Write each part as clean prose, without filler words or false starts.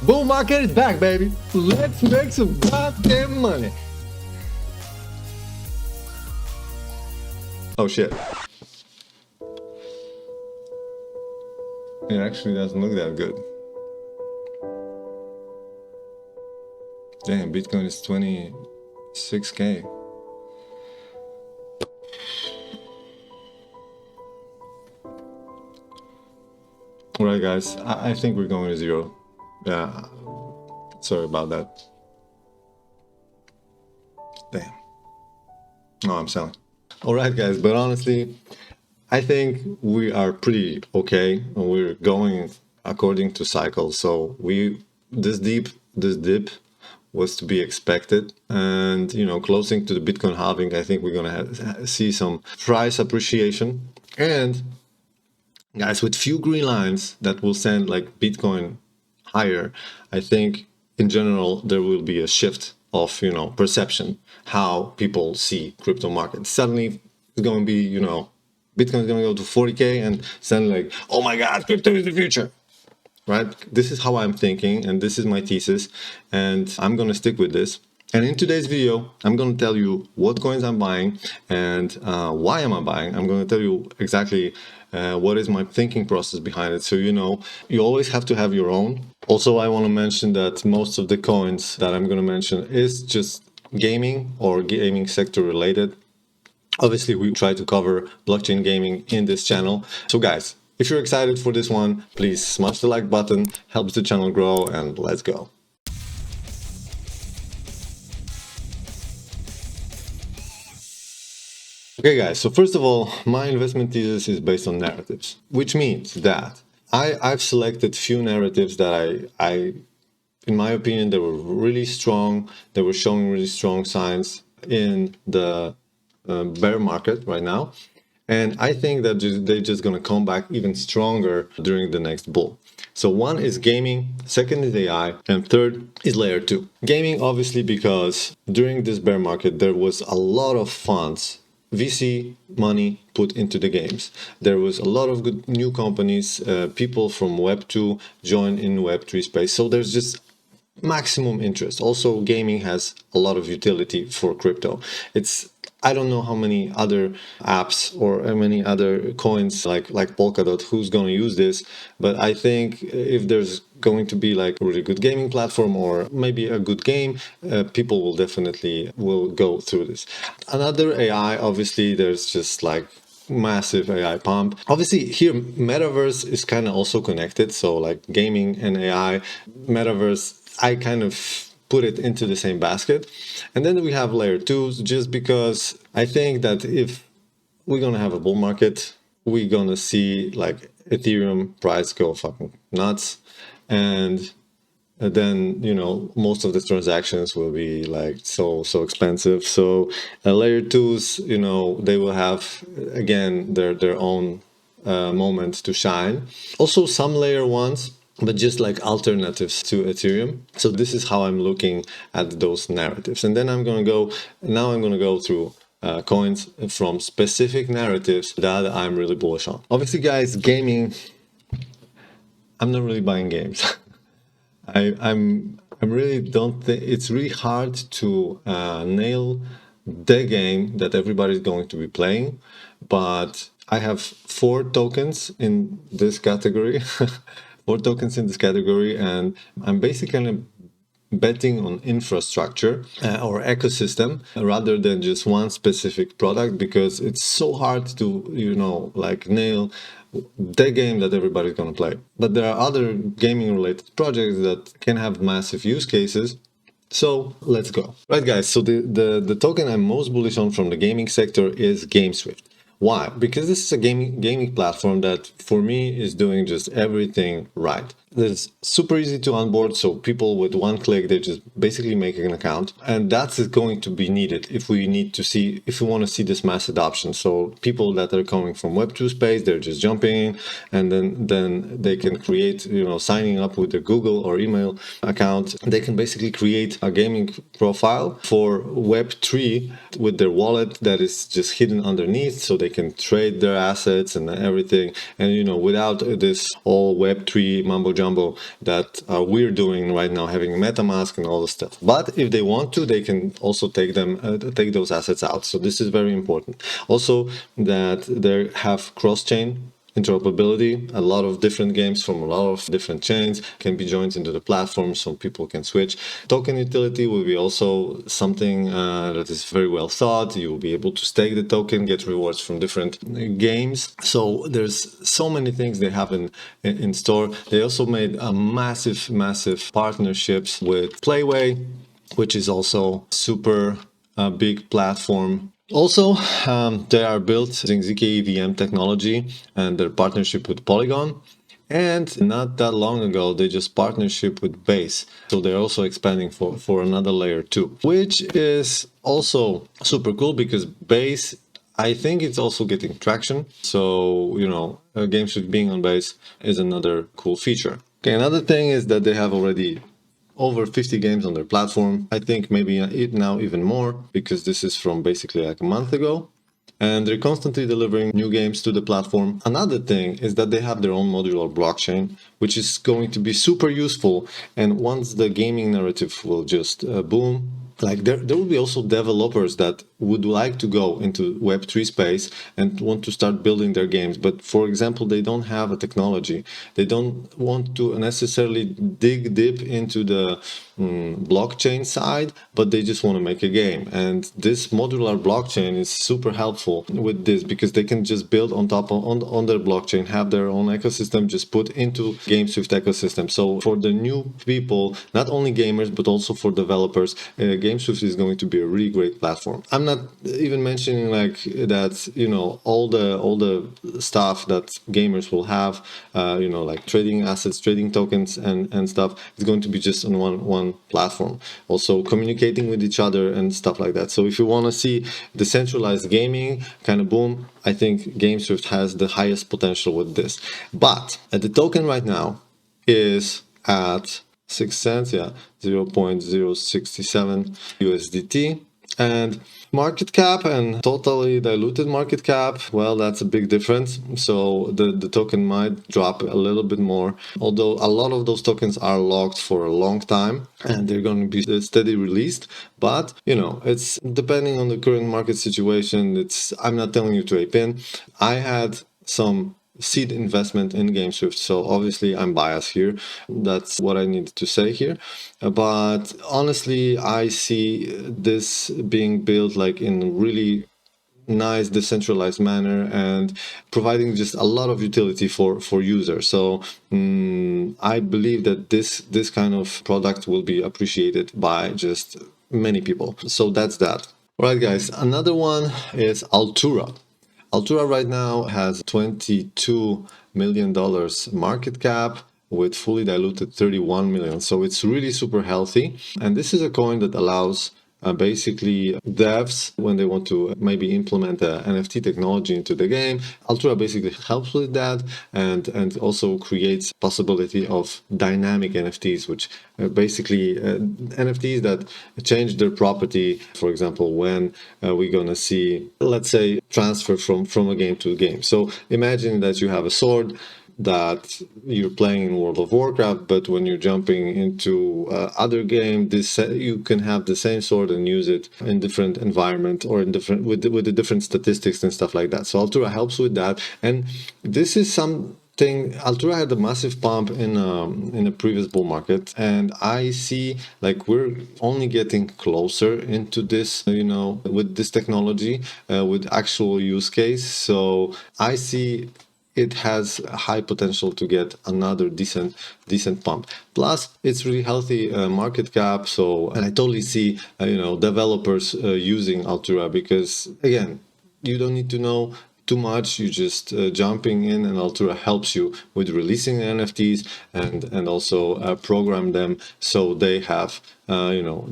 Bull market is back, baby. Let's make some goddamn money. Oh shit. It actually doesn't look that good. Damn, Bitcoin is 26K. Alright guys, I think we're going to zero. Yeah, sorry about that. Damn. No, I'm selling. Alright guys, but honestly, I think we are pretty okay. We're going according to cycles. So this dip was to be expected, and closing to the Bitcoin halving, I think we're gonna see some price appreciation. And guys, with few green lines that will send like Bitcoin higher, I think in general there will be a shift of perception, how people see crypto markets. Suddenly it's going to be Bitcoin is going to go to 40K and suddenly like, oh my god, crypto is the future, right? This is how I'm thinking, and this is my thesis, and I'm going to stick with this. And in today's video, I'm going to tell you what coins I'm buying and why am I buying. I'm going to tell you exactly what is my thinking process behind it. So, you always have to have your own. Also, I want to mention that most of the coins that I'm going to mention is just gaming or gaming sector related. Obviously, we try to cover blockchain gaming in this channel. So guys, if you're excited for this one, please smash the like button, helps the channel grow, and let's go. Okay guys, so first of all, my investment thesis is based on narratives, which means that I've selected few narratives that I in my opinion, they were really strong. They were showing really strong signs in the bear market right now. And I think that they're just going to come back even stronger during the next bull. So one is gaming, second is AI, and third is layer 2. Gaming, obviously, because during this bear market, there was a lot of funds, VC money put into the games. There was a lot of good new companies, people from Web 2 joined in Web 3 space. So there's just maximum interest. Also, gaming has a lot of utility for crypto. I don't know how many other apps or how many other coins like Polkadot who's going to use this, but I think if there's going to be like a really good gaming platform or maybe a good game, people will definitely go through this. Another AI, obviously, there's just like massive AI pump. Obviously here metaverse is kind of also connected, so like gaming and AI, metaverse, I kind of put it into the same basket. And then we have layer 2s, just because I think that if we're gonna have a bull market, we're gonna see like Ethereum price go fucking nuts, and then most of the transactions will be like so expensive. So layer 2s, they will have again their own moment to shine. Also some layer 1s, but just like alternatives to Ethereum. So this is how I'm looking at those narratives. And then I'm going to go through coins from specific narratives that I'm really bullish on. Obviously, guys, gaming, I'm not really buying games. I really don't think it's really hard to nail the game that everybody's going to be playing, but I have 4 tokens in this category. 4 tokens in this category, and I'm basically betting on infrastructure or ecosystem rather than just one specific product, because it's so hard to like nail the game that everybody's going to play. But there are other gaming related projects that can have massive use cases. So let's go. Right guys, so the token I'm most bullish on from the gaming sector is Gameswift. Why? Because this is a gaming platform that for me is doing just everything right. It's super easy to onboard, so people with one click, they just basically make an account, and that's going to be needed if we want to see this mass adoption. So people that are coming from Web2 space, they're just jumping in, and then they can create, signing up with their Google or email account. They can basically create a gaming profile for Web3 with their wallet that is just hidden underneath, so they can trade their assets and everything. And without this all Web3 mumbo jumbo that we're doing right now, having MetaMask and all the stuff. But if they want to, they can also take those assets out. So this is very important. Also, that they have cross-chain interoperability. A lot of different games from a lot of different chains can be joined into the platform, so people can switch. Token utility will be also something that is very well thought. You will be able to stake the token, get rewards from different games. So there's so many things they have in store. They also made a massive partnerships with Playway, which is also super big platform. Also, they are built using ZK VM technology and their partnership with Polygon. And not that long ago, they just partnership with Base. So they're also expanding for another layer too, which is also super cool because Base, I think it's also getting traction. So, Gameswift being on Base is another cool feature. Okay, another thing is that they have already over 50 games on their platform. I think maybe now even more, because this is from basically like a month ago. And they're constantly delivering new games to the platform. Another thing is that they have their own modular blockchain, which is going to be super useful. And once the gaming narrative will just boom, like there will be also developers that would like to go into Web3 space and want to start building their games. But for example, they don't have a technology. They don't want to necessarily dig deep into the blockchain side, but they just want to make a game. And this modular blockchain is super helpful with this because they can just build on top on their blockchain, have their own ecosystem, just put into Gameswift ecosystem. So for the new people, not only gamers, but also for developers, Gameswift is going to be a really great platform. I'm not even mentioning like that, all the stuff that gamers will have, like trading assets, trading tokens and stuff is going to be just on one platform. Also communicating with each other and stuff like that. So if you want to see decentralized gaming kind of boom, I think Gameswift has the highest potential with this. But the token right now is at 6 cents, 0.067 USDT. And market cap and totally diluted market cap, well, that's a big difference. So the token might drop a little bit more, although a lot of those tokens are locked for a long time and they're going to be steady released. But, it's depending on the current market situation. I'm not telling you to ape in. I had some seed investment in Gameswift, so obviously I'm biased here. That's what I needed to say here. But honestly, I see this being built like in really nice decentralized manner and providing just a lot of utility for users. So I believe that this kind of product will be appreciated by just many people. So that's that. All right, guys, another one is Altura. Altura right now has $22 million market cap with fully diluted 31 million. So it's really super healthy. And this is a coin that allows basically devs, when they want to maybe implement a NFT technology into the game, Altura basically helps with that and also creates possibility of dynamic NFTs, which basically NFTs that change their property. For example, when we're gonna see, let's say, transfer from a game to a game. So imagine that you have a sword that you're playing in World of Warcraft, but when you're jumping into other game, you can have the same sword and use it in different environment or in different with the different statistics and stuff like that. So Altura helps with that, and this is something. Altura had a massive pump in a previous bull market, and I see like we're only getting closer into this, with this technology, with actual use case. So I see it has a high potential to get another decent pump. Plus, it's really healthy market cap. So, and I totally see developers using Altura because again, you don't need to know too much. You just jumping in, and Altura helps you with releasing NFTs and also program them so they have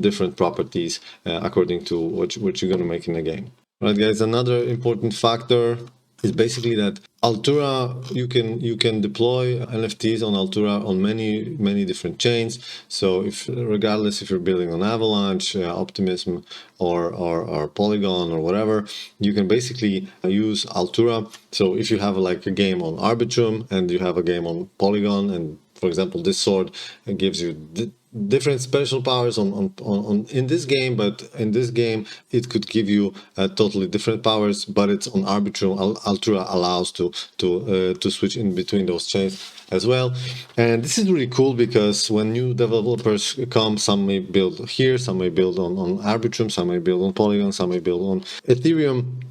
different properties according to what you're gonna make in the game. Right, guys. Another important factor is basically that Altura, you can deploy NFTs on Altura on many different chains. So if regardless if you're building on Avalanche, Optimism, or Polygon or whatever, you can basically use Altura. So if you have like a game on Arbitrum and you have a game on Polygon, and for example this sword gives you different special powers on in this game, but in this game it could give you totally different powers, but it's on Arbitrum. Altura allows to switch in between those chains as well. And this is really cool because when new developers come, some may build here, some may build on Arbitrum, some may build on Polygon, some may build on Ethereum.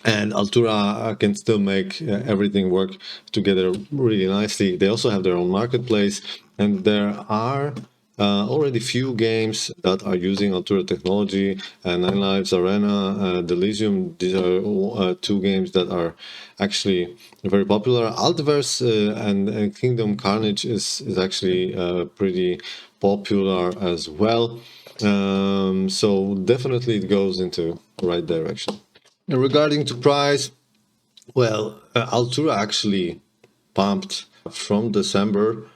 And Altura can still make everything work together really nicely. They also have their own marketplace, and there are already few games that are using Altura technology. Nine Lives Arena, Delysium, these are two games that are actually very popular. Altiverse and Kingdom Carnage is actually pretty popular as well. So definitely it goes into the right direction. And regarding to price, well, Altura actually pumped from December.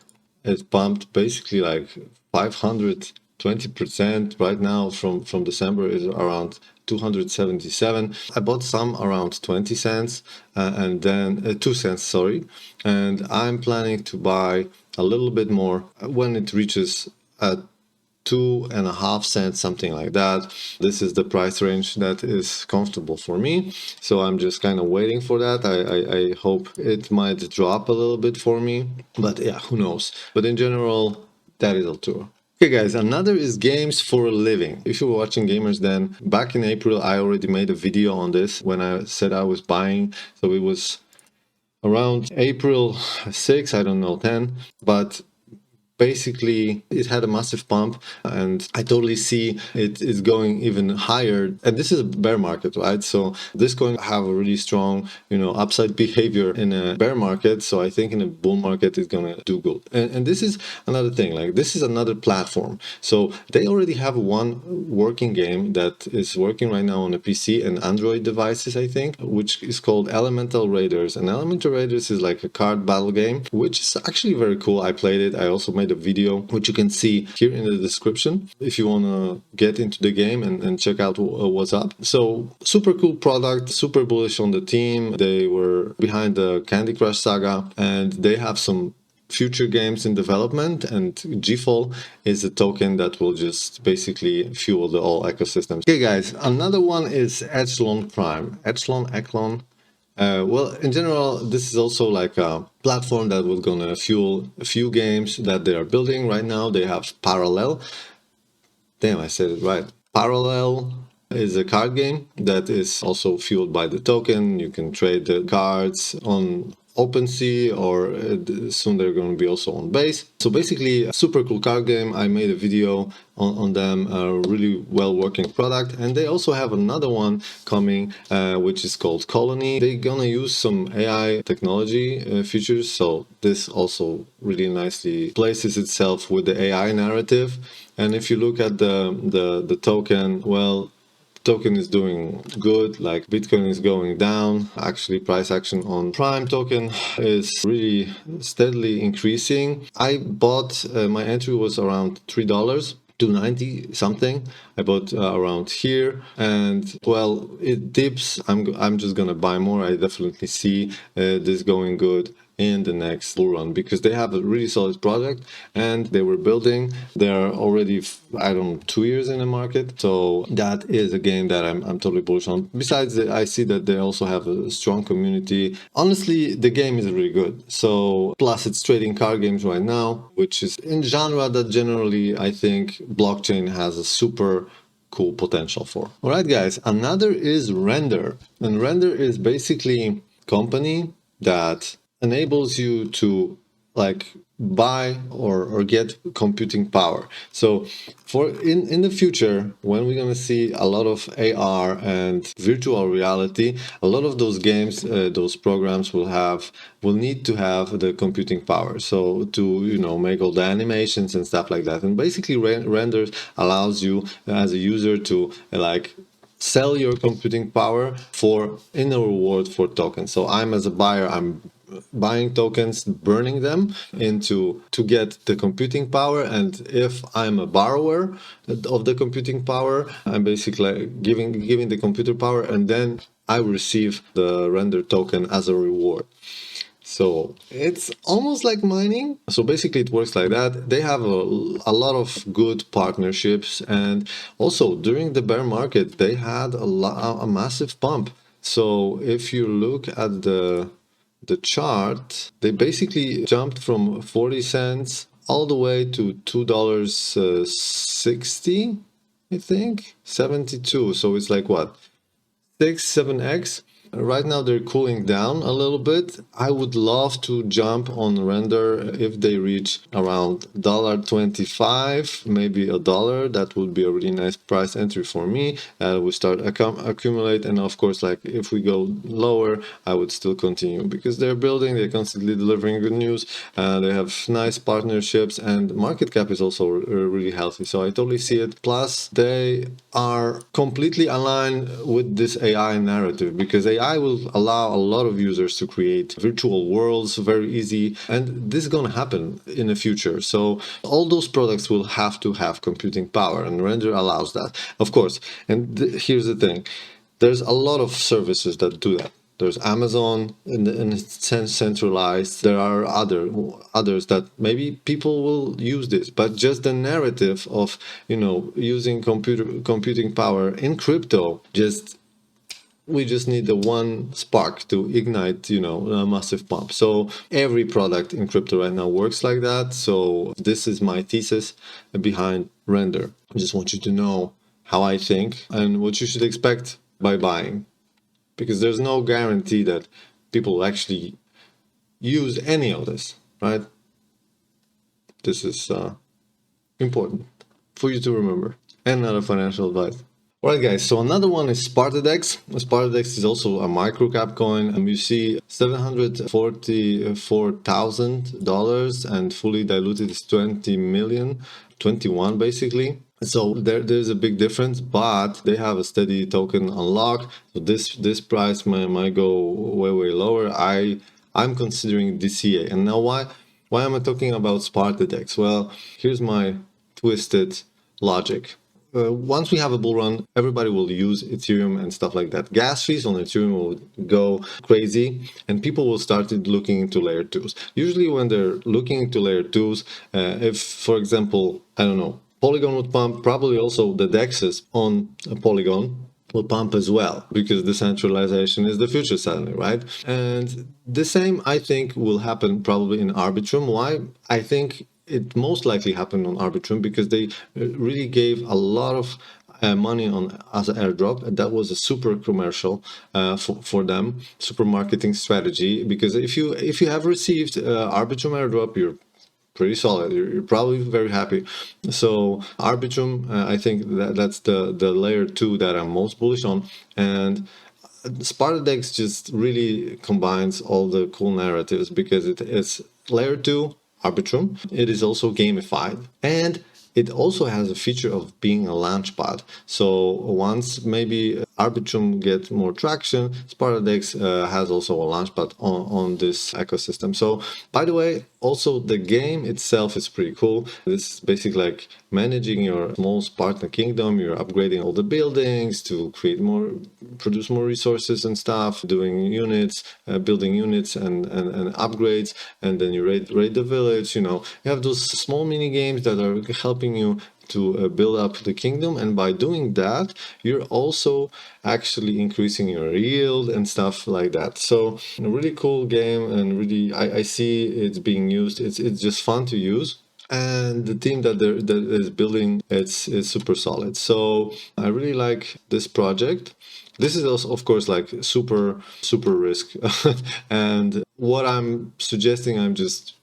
It pumped basically like 520% right now from December is around 277. I bought some around 20 cents and then 2 cents, sorry. And I'm planning to buy a little bit more when it reaches 2.5 cents, something like that. This is the price range that is comfortable for me. So I'm just kind of waiting for that. I hope it might drop a little bit for me, but yeah, who knows. But in general, that is Altura. Okay guys, another is games for a living. If you were watching Gamers Den, back in April, I already made a video on this when I said I was buying. So it was around April 6, I don't know, 10, but basically it had a massive pump, and I totally see it is going even higher. And this is a bear market, right? So this going to have a really strong, upside behavior in a bear market. So I think in a bull market it's going to do good. And this is another thing, like this is another platform. So they already have one working game that is working right now on a PC and Android devices, I think, which is called Elemental Raiders. And Elemental Raiders is like a card battle game, which is actually very cool. I played it. I also made a video which you can see here in the description if you want to get into the game and check out what's up. So super cool product, super bullish on the team. They were behind the Candy Crush saga, and they have some future games in development, and GFall is a token that will just basically fuel the whole ecosystem. Okay guys, another one is Echelon Prime. Echelon. Well, in general, this is also like a platform that will gonna fuel a few games that they are building right now. They have Parallel. Damn, I said it right. Parallel is a card game that is also fueled by the token. You can trade the cards on OpenSea, or soon they're going to be also on base. So basically a super cool card game. I made a video on them, a really well working product. And they also have another one coming which is called Colony. They're gonna use some AI technology features, so this also really nicely places itself with the AI narrative. And if you look at the token, well, token is doing good, like Bitcoin is going down. Actually, price action on Prime token is really steadily increasing. I bought, my entry was around $3, 290 something. I bought around here, and well, it dips. I'm just gonna buy more. I definitely see this going good in the next bull run because they have a really solid product and they were building. They're already, I don't know, 2 years in the market. So that is a game that I'm totally bullish on. Besides, I see that they also have a strong community. Honestly, the game is really good. So plus it's trading card games right now, which is in genre that generally I think blockchain has a super cool potential for. All right, guys, another is Render. And Render is basically company that enables you to like buy or get computing power. So for in the future, when we're gonna see a lot of AR and virtual reality, a lot of those games, those programs will need to have the computing power. So to make all the animations and stuff like that. And basically renders allows you as a user to like sell your computing power for in a reward for tokens. So I'm as a buyer, I'm buying tokens, burning them into to get the computing power, and if I'm a borrower of the computing power, I'm basically giving the computer power, and then I receive the render token as a reward. So it's almost like mining. So basically it works like that. They have a lot of good partnerships, and also during the bear market they had a massive pump. So if you look at the chart, they basically jumped from 40 cents all the way to $2.60, I think, 72. So it's like what, 7x. Right now they're cooling down a little bit. I would love to jump on render if they reach around $1.25, maybe $1. That would be a really nice price entry for me. We start accumulate, and of course, like if we go lower, I would still continue because they're building, they're constantly delivering good news. They have nice partnerships, and market cap is also really healthy. So I totally see it. Plus, they are completely aligned with this AI narrative, because AI will allow a lot of users to create virtual worlds very easy, and this is going to happen in the future. So all those products will have to have computing power, and render allows that, of course. And here's the thing, there's a lot of services that do that. There's Amazon, and it's centralized. There are others that maybe people will use this, but just the narrative of using computing power in crypto, we just need the one spark to ignite a massive pump. So every product in crypto right now works like that. So this is my thesis behind render. I just want you to know how I think and what you should expect by buying, because there's no guarantee that people will actually use any of this, right? This is important for you to remember, and not a financial advice. All right, guys, so another one is SpartaDex. SpartaDex is also a microcap coin. You see $744,000, and fully diluted is 20 million, 21 basically. So there's a big difference, but they have a steady token unlock. So this price might go way lower. I'm considering DCA. And now why am I talking about SpartaDex? Well, here's my twisted logic. Once we have a bull run, everybody will use Ethereum and stuff like that. Gas fees on Ethereum will go crazy, and people will start looking into layer 2s. Usually when they're looking into layer 2s, if, for example, I don't know, Polygon would pump, probably also the DEXs on a Polygon will pump as well, because decentralization is the future suddenly, right? And the same, I think, will happen probably in Arbitrum. Why? I think it most likely happened on Arbitrum because they really gave a lot of money on as an airdrop, and that was a super commercial for them, super marketing strategy. Because if you have received Arbitrum airdrop, you're pretty solid. You're probably very happy. So Arbitrum, I think that's the layer 2 that I'm most bullish on, and SpartaDex just really combines all the cool narratives because it is layer 2 Arbitrum. It is also gamified, and it also has a feature of being a launchpad. So once maybe Arbitrum gets more traction, SpartaDex has also a launchpad on this ecosystem. So by the way, also the game itself is pretty cool. This is basically like managing your small Spartan kingdom. You're upgrading all the buildings to create more, produce more resources and stuff, doing units, building units and upgrades, and then you raid the village. You have those small mini games that are helping you to build up the kingdom, and by doing that you're also actually increasing your yield and stuff like that. So a really cool game, and really I see it's being used. It's just fun to use, and the team that is building it's super solid. So I really like this project. This is also, of course, like super risk and what I'm suggesting, I'm just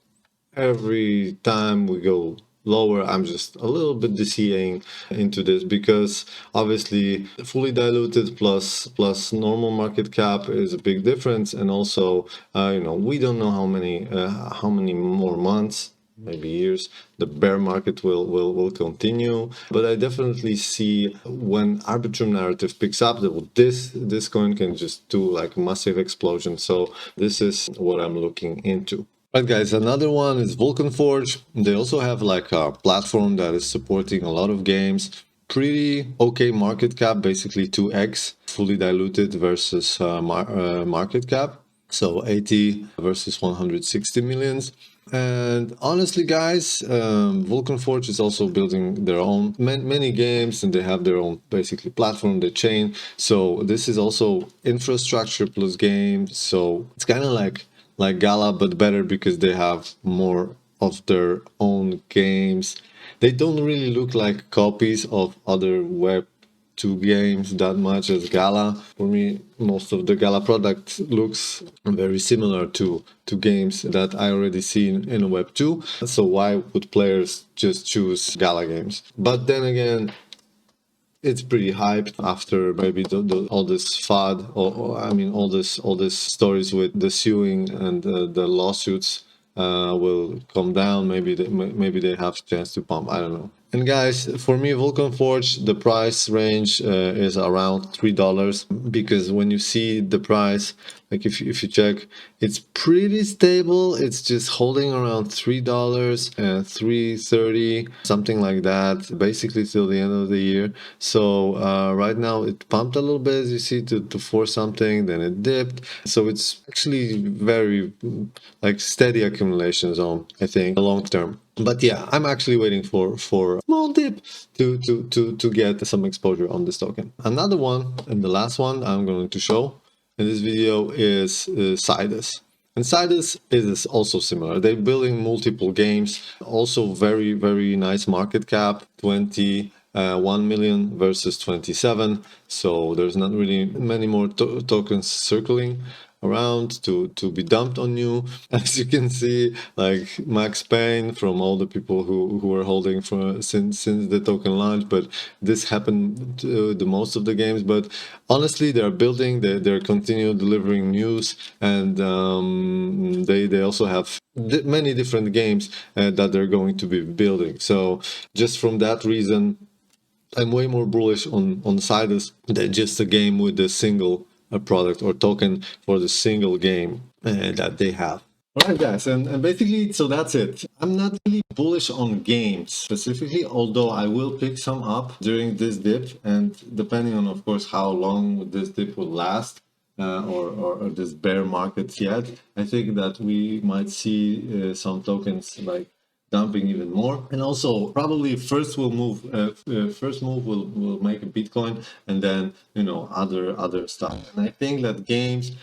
every time we go lower, I'm just a little bit DCAing into this, because obviously fully diluted plus normal market cap is a big difference. And also we don't know how many more months maybe years, the bear market will continue. But I definitely see when arbitrum narrative picks up that this coin can just do like a massive explosion. So this is what I'm looking into. Right, guys, another one is Vulcan Forged. They also have like a platform that is supporting a lot of games. Pretty okay market cap, basically 2x, fully diluted versus market cap. So 80 versus 160 millions. And honestly, guys, Vulcan Forge is also building their own many games, and they have their own basically platform, the chain. So this is also infrastructure plus games. So it's kind of like Gala, but better because they have more of their own games. They don't really look like copies of other Web2 games that much as Gala. For me, most of the Gala product looks very similar to games that I already seen in Web2. So why would players just choose Gala games? But then again, it's pretty hyped after maybe all this FUD, or I mean all this stories with the suing and the lawsuits will come down. Maybe they have a chance to pump. I don't know. And guys, for me, Vulcan Forge, the price range is around $3 because when you see the price, like if you check, it's pretty stable. It's just holding around $3 and $3.30, something like that, basically till the end of the year. So right now it pumped a little bit, as you see, to force something, then it dipped. So it's actually very like steady accumulation zone, I think, long term. But yeah, I'm actually waiting for a small dip to get some exposure on this token. Another one, and the last one I'm going to show in this video is Sidus. And Sidus is also similar. They're building multiple games, also very nice market cap, 21 million versus 27. So there's not really many more tokens circling around to be dumped on you. As you can see, like Max Payne from all the people who were holding for since the token launch, but this happened to the most of the games. But honestly, they're building, they're continue delivering news, and they also have many different games that they're going to be building. So just from that reason, I'm way more bullish on Sidus than just a game with a single product or token for the single game that they have. All right, guys, and basically, so that's it. I'm not really bullish on games specifically, although I will pick some up during this dip, and depending on, of course, how long this dip will last, or this bear market yet, I think that we might see some tokens like dumping even more. And also probably first move will make a Bitcoin, and then other stuff. And I think that games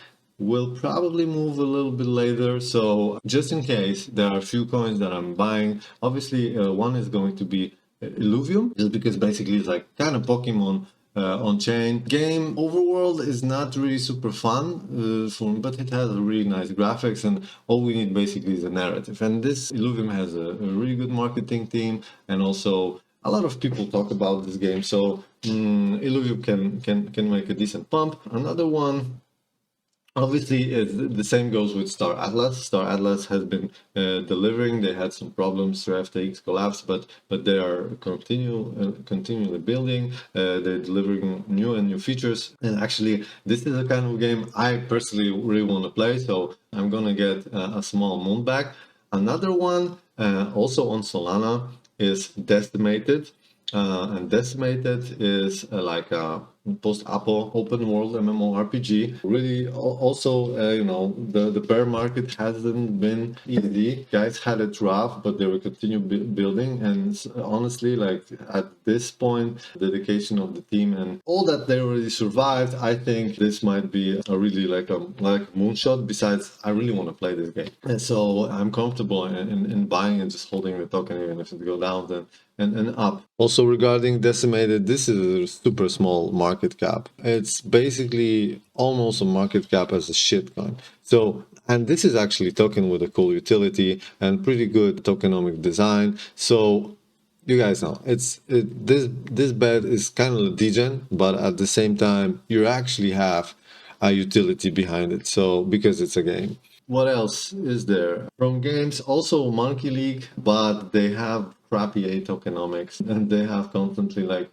will probably move a little bit later. So just in case, there are a few coins that I'm buying. Obviously one is going to be Illuvium, just because basically it's like kind of Pokemon on chain. Game overworld is not really super fun for me, but it has a really nice graphics, and all we need basically is a narrative. And this Illuvium has a really good marketing team, and also a lot of people talk about this game. So Illuvium can make a decent pump. Another one, obviously, the same goes with Star Atlas. Star Atlas has been delivering. They had some problems through FTX collapse, but they are continually building. They're delivering new features. And actually, this is a kind of game I personally really want to play. So I'm gonna get a small moon back. Another one, also on Solana, is Decimated. And Decimated is like a post-apo open world MMORPG. Really, also, the bear market hasn't been easy. Guys had it rough, but they will continue building. And honestly, like at this point, dedication of the team and all that they already survived, I think this might be a really like a moonshot. Besides, I really want to play this game, and so I'm comfortable in buying and just holding the token, even if it go down then. And up. Also regarding Decimated, this is a super small market cap. It's basically almost a market cap as a shitcoin. So, and this is actually token with a cool utility and pretty good tokenomic design. So you guys know this bet is kind of degen, but at the same time you actually have a utility behind it. So because it's a game. What else is there? From games, also Monkey League, but they have crappy tokenomics and they have constantly like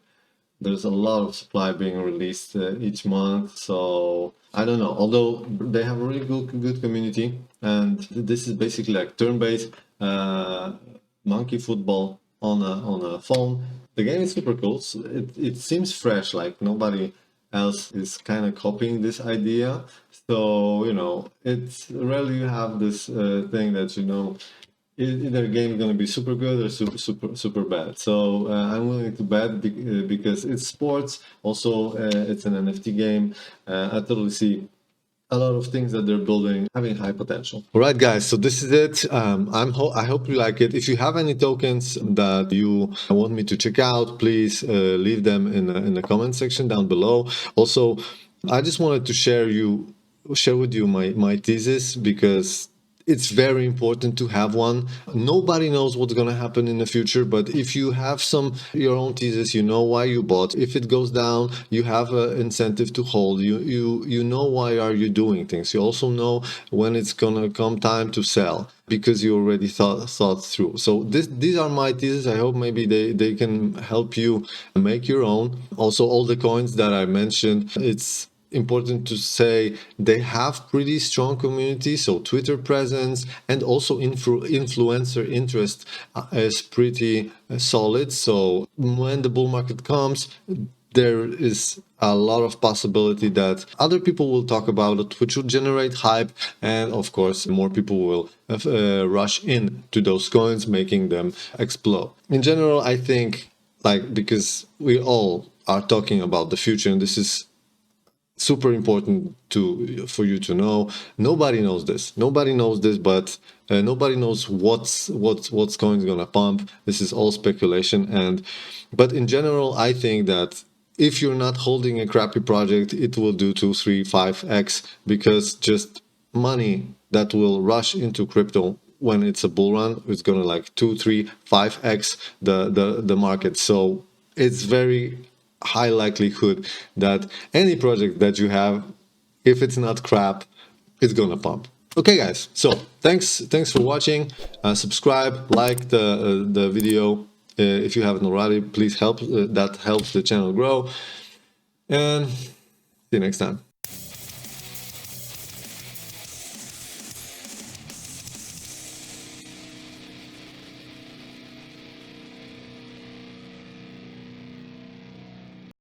there's a lot of supply being released each month. So I don't know. Although they have a really good community, and this is basically like turn-based monkey football on a phone. The game is super cool. So it seems fresh. Like nobody else is kind of copying this idea. So you know, it's rarely you have this thing that you know either game is going to be super good or super bad. So I'm willing to bet because it's sports. Also, it's an NFT game. I totally see a lot of things that they're building having high potential. All right, guys. So this is it. I hope you like it. If you have any tokens that you want me to check out, please leave them in the comment section down below. Also, I just wanted to share with you my thesis because it's very important to have one. Nobody knows what's going to happen in the future, but if you have your own thesis, you know why you bought. If it goes down, you have an incentive to hold. You know why are you doing things. You also know when it's going to come time to sell because you already thought through. So these are my theses. I hope maybe they can help you make your own. Also, all the coins that I mentioned, it's important to say they have pretty strong community, so Twitter presence and also influencer interest is pretty solid. So when the bull market comes, there is a lot of possibility that other people will talk about it, which will generate hype, and of course more people will rush in to those coins, making them explode. In general, I think, like, because we all are talking about the future, and this is super important for you to know. Nobody knows this, but nobody knows what's gonna pump. This is all speculation, but in general, I think that if you're not holding a crappy project, it will do 2, 3, 5x, because just money that will rush into crypto when it's a bull run is gonna like 2, 3, 5x the market. So it's very high likelihood that any project that you have, if it's not crap, it's gonna pump. Okay, guys. So thanks for watching. Subscribe, like the video if you haven't already. Please help. That helps the channel grow. And see you next time.